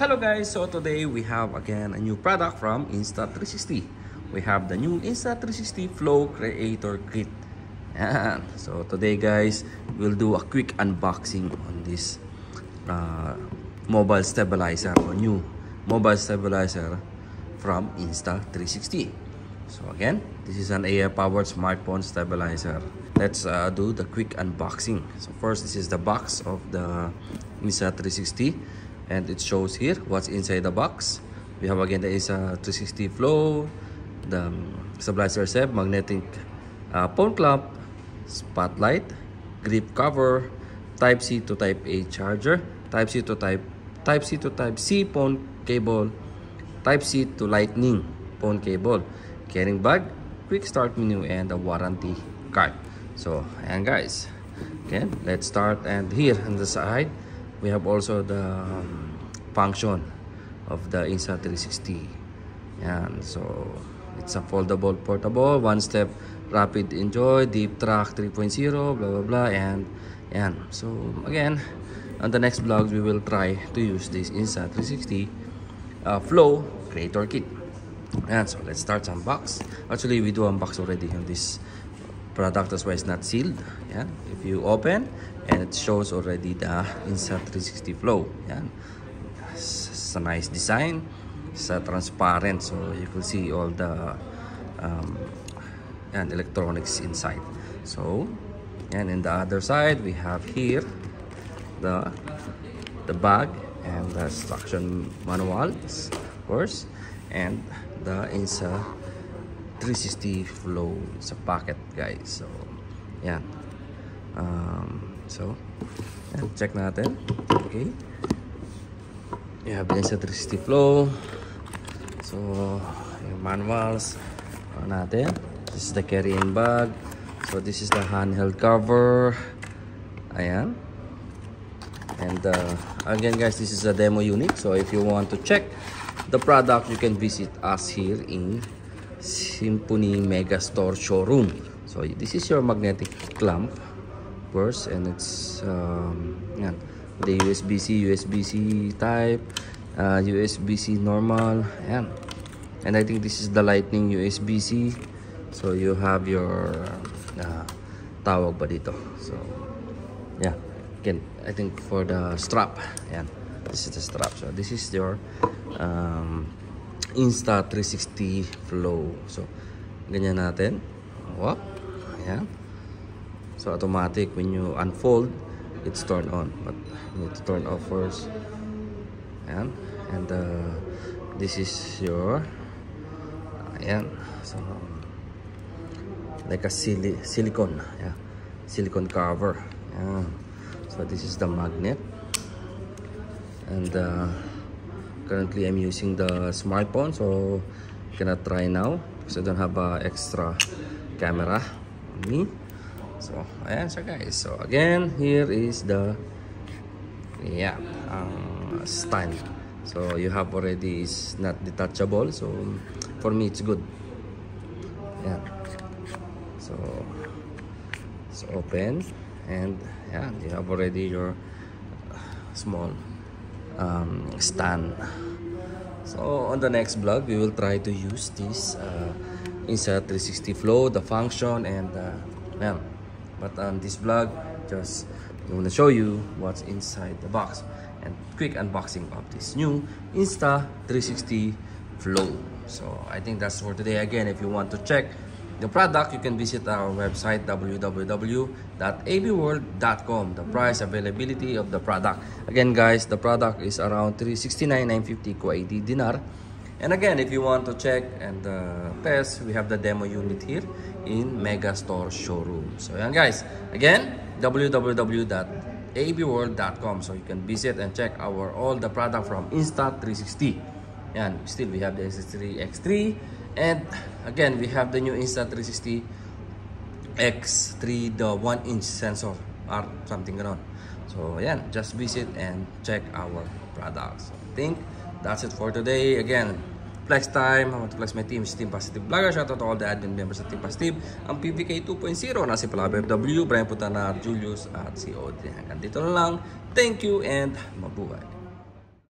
Hello guys, so today we have again a new product from Insta360. We have the new Insta360 Flow Creator Kit. And so today guys, we'll do a quick unboxing on this mobile stabilizer or new mobile stabilizer from Insta360. So again, this is an AI powered smartphone stabilizer. Let's do the quick unboxing. So first, this is the box of the Insta360. And it shows here what's inside the box. We have again the Insta360 Flow, the stabilizer set, magnetic phone clamp, spotlight, grip cover, Type-C to Type-A charger, Type-C to Type-C phone cable, Type-C to Lightning phone cable, carrying bag, quick start menu, and a warranty card. So, and guys, again, let's start. And here on the side, we have also the function of the Insta360. And so it's a foldable, portable, one-step rapid enjoy, deep track 3.0, blah blah blah, and so again, on the next vlog we will try to use this Insta360 Flow Creator Kit. And so let's start to unbox. Actually, we do unbox already on this product, that's why it's not sealed. Yeah, if you open, and it shows already the Insta360 Flow. Yeah, it's a nice design. It's transparent, so you can see all the and electronics inside. So, and in the other side, we have here the bag and the instruction manuals, of course, and the Insta360 Flow. It's a packet, guys. So, yeah. So, check natin. Okay. You have the Insta360 Flow. So, yung manuals natin. This is the carrying bag. So, this is the handheld cover. Ayan. And again guys, this is a demo unit. So, if you want to check the product, you can visit us here in Symphony Mega Store showroom. So, this is your magnetic clamp. Course, and it's yeah, the USB-C, USB-C type, USB-C normal, yeah. And I think this is the Lightning USB-C. So you have your tawag ba dito. So yeah, again, I think for the strap, yeah, this is the strap. So this is your Insta360 Flow. So ganyan natin. Whoop, yeah. So automatic, when you unfold, it's turned on, but you need to turn off first. And this is your so like a silicone, yeah, silicone cover. Yeah. So this is the magnet, and currently I'm using the smartphone, so I cannot try now because I don't have a extra camera on me. So, ayan siya guys. So, again, here is the stand. So, you have already, is not detachable. So, for me, it's good. Yeah. So, it's open. And, yeah, you have already your small stand. So, on the next vlog, we will try to use this Insta360 Flow, the function, and yeah. But on this vlog, just I want to show you what's inside the box and quick unboxing of this new Insta360 Flow. So I think that's for today. Again, if you want to check the product, you can visit our website www.abworld.com. The price, availability of the product. Again guys, the product is around 369,950 Kuwaiti dinar. And again, if you want to check and test, we have the demo unit here in Mega Store showroom. So yan guys, again, www.abworld.com. So you can visit and check all the product from Insta360. And still we have the X3, and again we have the new Insta360 X3, the 1-inch sensor or something ganon. So yan, just visit and check our products. So, I think that's it for today. Again, flex time. I want to flex my team, Team Positive Vlogger. Shout out to all the admin members of Team Positive. Ang PVK 2.0 na si Palabe FW, Brian Putanar, Julius at si Audrey. Hanggang dito na lang. Thank you and mabuhay.